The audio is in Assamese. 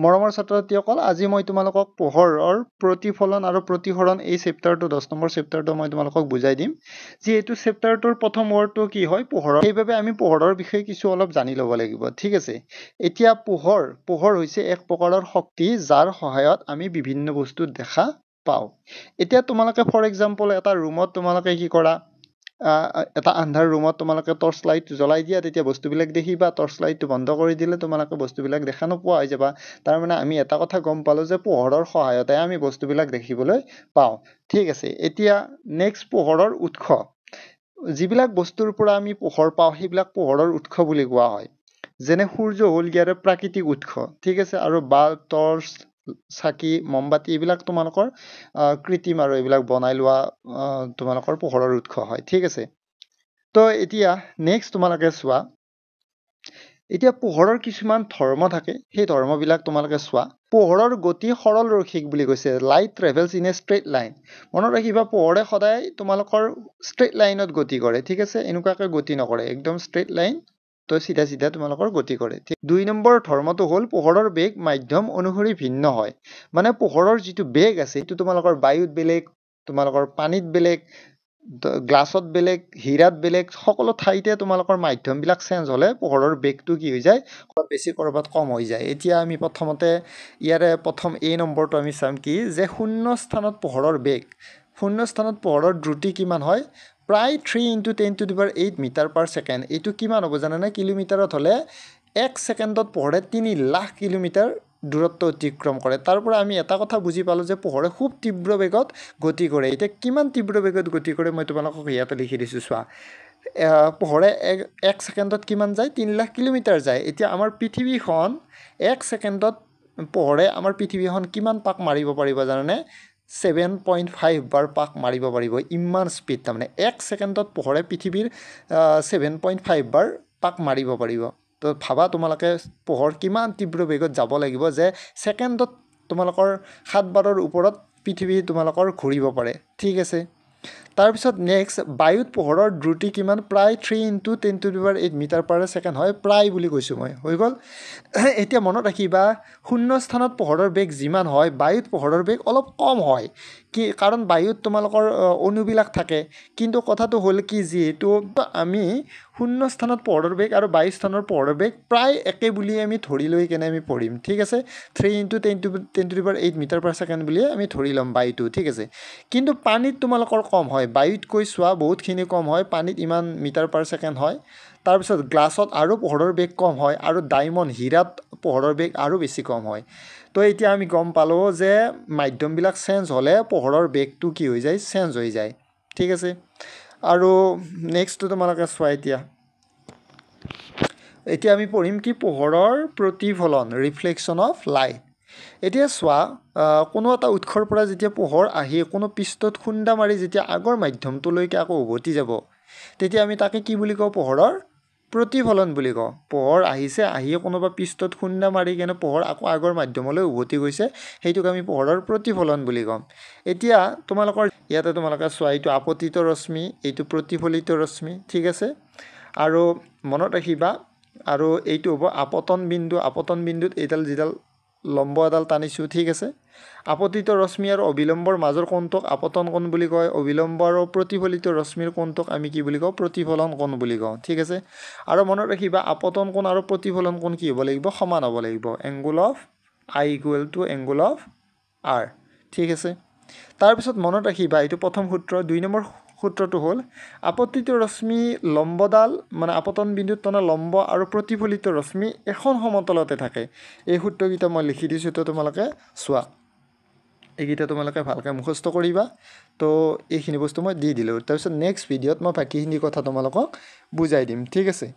মৰমৰ ছাত্ৰ-ছাত্ৰীসকল আজি মই তোমালোকক পোহৰৰ প্ৰতিফলন আৰু প্ৰতিসৰণ এই চেপ্টাৰটো 10 নম্বৰ চেপ্টাৰটো মই তোমালোকক বুজাই দিম যিহেতু চেপ্টাৰটোৰ প্ৰথম ৱৰ্ডটো কি হয় পোহৰ সেইবাবে আমি পোহৰৰ বিষয়ে কিছু অলপ জানি ল'ব লাগিব ঠিক আছে এতিয়া পোহৰ হৈছে এক প্ৰকাৰৰ শক্তি যাৰ সহায়ত আমি বিভিন্ন বস্তু দেখা পাওঁ এতিয়া তোমালোকে ফৰ এক্সাম্পল এটা ৰুমত তোমালোকে কি কৰা এটা আন্ধাৰ ৰুমত তোমালোকে টৰ্চ লাইট জ্বলাই দিয়া তেতিয়া বস্তুবিলাক দেখিবা টৰ্চ লাইটটো বন্ধ কৰি দিলে তোমালোকে বস্তুবিলাক দেখা নোপোৱা হৈ যাবা তাৰ মানে আমি এটা কথা গম পালো যে পোহৰৰ সহায়তে আমি বস্তুবিলাক দেখিবলৈ পাওঁ ঠিক আছে এতিয়া নেক্সট পোহৰৰ উৎস যিবিলাক বস্তুৰ পৰা আমি পোহৰ পাওঁ সেইবিলাক পোহৰৰ উৎস বুলি কোৱা হয় যেনে সূৰ্য হ'ল ইয়াৰ প্ৰাকৃতিক উৎস ঠিক আছে আৰু বাল্ব টৰ্চ চাকি মমবাতি এইবিলাক তোমালোকৰ কৃত্ৰিম আৰু এইবিলাক বনাই লোৱা তোমালোকৰ পোহৰৰ উৎস হয় ঠিক আছে তো এতিয়া নেক্সট তোমালোকে চোৱা এতিয়া পোহৰৰ কিছুমান ধৰ্ম থাকে সেই ধৰ্মবিলাক তোমালোকে চোৱা পোহৰৰ গতি সৰল ৰৈখিক বুলি কৈছে light travels in a straight line মনত ৰাখিবা পোহৰে সদায় তোমালোকৰ ষ্ট্ৰেইট লাইনত গতি কৰে ঠিক আছে এনেকুৱাকৈ গতি নকৰে একদম ষ্ট্ৰেইট লাইন তো সিধা সিধা তোমালোকৰ গতি কৰে ঠিক 2 নম্বৰ ধৰ্মটো হ'ল পোহৰৰ বেগ মাধ্যম অনুসৰি ভিন্ন হয় মানে পোহৰৰ যিটো বেগ আছে সেইটো তোমালোকৰ বায়ুত বেলেগ তোমালোকৰ পানীত বেলেগ গ্লাছত বেলেগ হীৰাত বেলেগ সকলো ঠাইতে তোমালোকৰ মাধ্যমবিলাক চেঞ্জ হ'লে পোহৰৰ বেগটো কি হৈ যায় কৰবাত বেছি কৰবাত কম হৈ যায় এতিয়া আমি প্ৰথমতে ইয়াৰে প্ৰথম এ নম্বৰটো আমি চাম কি যে শূন্য স্থানত পোহৰৰ বেগ শূন্য স্থানত পোহৰৰ দ্ৰুতি কিমান হয় প্ৰায় 3 × 10⁸ মিটাৰ পাৰ ছেকেণ্ড এইটো কিমান হ'ব জানেনে কিলোমিটাৰত হ'লে 1 ছেকেণ্ডত পোহৰে 3 লাখ কিলোমিটাৰ দূৰত্ব অতিক্ৰম কৰে তাৰ পৰা আমি এটা কথা বুজি পালো যে পোহৰে খুব তীব্ৰ বেগত গতি কৰে এতিয়া কিমান তীব্ৰ বেগত গতি কৰে মই তোমালোকক ইয়াতে লিখি দিছো চোৱা পোহৰে 1 ছেকেণ্ডত কিমান যায় 3 লাখ কিলোমিটাৰ যায় এতিয়া আমাৰ পৃথিৱীখন 1 ছেকেণ্ডত পোহৰে আমাৰ পৃথিৱীখন কিমান পাক মাৰিব পাৰিব জানেনে 7.5 বাৰ পাক মাৰিব পাৰিব ইমান স্পীড তাৰমানে 1 ছেকেণ্ডত পোহৰে পৃথিৱীৰ 7.5 বাৰ পাক মাৰিব পাৰিব তো ভাবা তোমালোকে পোহৰ কিমান তীব্ৰ বেগত যাব লাগিব যে ছেকেণ্ডত তোমালোকৰ 7 বাৰৰ ওপৰত পৃথিৱী তোমালোকৰ ঘূৰিব পাৰে ঠিক আছে তাৰপিছত নেক্সট বায়ুত পোহৰৰ দ্ৰুতি কিমান প্ৰায় 3 × 10⁸ মিটাৰ পাৰ ছেকেণ্ড হয় প্ৰায় বুলি কৈছোঁ মই হৈ গ'ল এতিয়া মনত ৰাখিবা শূন্য স্থানত পোহৰৰ বেগ যিমান হয় বায়ুত পোহৰৰ বেগ অলপ কম হয় কি কাৰণ বায়ুত তোমালোকৰ অণুবিলাক থাকে কিন্তু কথাটো হ'ল কি যিহেতু আমি শূন্য স্থানত পোহৰৰ বেগ আৰু বায়ু স্থানৰ পোহৰৰ বেগ প্ৰায় একে বুলি আমি ধৰি লৈ কেনে আমি পঢ়িম ঠিক আছে 3 × 10⁸ মিটাৰ পাৰ ছেকেণ্ড বুলি আমি ধৰি ল'ম বায়ুটো ঠিক আছে কিন্তু পানীত তোমালোকৰ কম হয় বায়ুতকৈ চোৱা বহুতখিনি কম হয় পানীত ইমান মিটাৰ পাৰ ছেকেণ্ড হয় তাৰপিছত গ্লাছত আৰু পোহৰৰ বেগ কম হয় আৰু ডায়মণ্ড হীৰাত পোহৰৰ বেগ আৰু বেছি কম হয় তো এতিয়া আমি গম পালোঁ যে মাধ্যমবিলাক চেঞ্জ হ'লে পোহৰৰ বেগটো কি হৈ যায় চেঞ্জ হৈ যায় ঠিক আছে আৰু নেক্সটটো তোমালোকে চোৱা এতিয়া আমি পঢ়িম কি পোহৰৰ প্ৰতিফলন ৰিফ্লেকশ্যন অফ লাইট এতিয়া চোৱা কোনো এটা উৎসৰ পৰা যেতিয়া পোহৰ আহি কোনো পৃষ্ঠত খুন্দা মাৰি যেতিয়া আগৰ মাধ্যমটোলৈকে আকৌ উভতি যাব তেতিয়া আমি তাকে কি বুলি কওঁ পোহৰৰ প্ৰতিফলন বুলি কওঁ পোহৰ আহিছে আহি কোনোবা পৃষ্ঠত খুন্দা মাৰি কেনে পোহৰ আকৌ আগৰ মাধ্যমলৈ উভতি গৈছে সেইটোক আমি পোহৰৰ প্ৰতিফলন বুলি কওঁ এতিয়া তোমালোকৰ ইয়াতে তোমালোকে চোৱা এইটো আপতিত ৰশ্মি এইটো প্ৰতিফলিত ৰশ্মি ঠিক আছে আৰু মনত ৰাখিবা আৰু এইটো হ'ব আপতন বিন্দুত এইডাল যিডাল লম্ব এডাল টানিছোঁ ঠিক আছে আপতিত ৰশ্মি আৰু অবিলম্বৰ মাজৰ কোণটোক আপতন কোণ বুলি কয় অবিলম্ব আৰু প্ৰতিফলিত ৰশ্মিৰ কোণটোক আমি কি বুলি কওঁ প্ৰতিফলন কোণ বুলি কওঁ ঠিক আছে আৰু মনত ৰাখিবা আপতন কোণ আৰু প্ৰতিফলন কোণ কি হ'ব লাগিব সমান হ'ব লাগিব angle of I = angle of R ঠিক আছে তাৰপিছত মনত ৰাখিবা এইটো প্ৰথম সূত্ৰ 2 নম্বৰ সূত্ৰটো হ'ল আপতিত ৰশ্মি লম্বডাল মানে আপতন বিন্দুত টনা লম্ব আৰু প্ৰতিফলিত ৰশ্মি এখন সমতলতে থাকে এই সূত্ৰকেইটা মই লিখি দিছোঁ তো তোমালোকে চোৱা এইকেইটা তোমালোকে ভালকৈ মুখস্থ কৰিবা তো এইখিনি বস্তু মই দি দিলোঁ তাৰপিছত নেক্সট ভিডিঅ'ত মই বাকীখিনি কথা তোমালোকক বুজাই দিম ঠিক আছে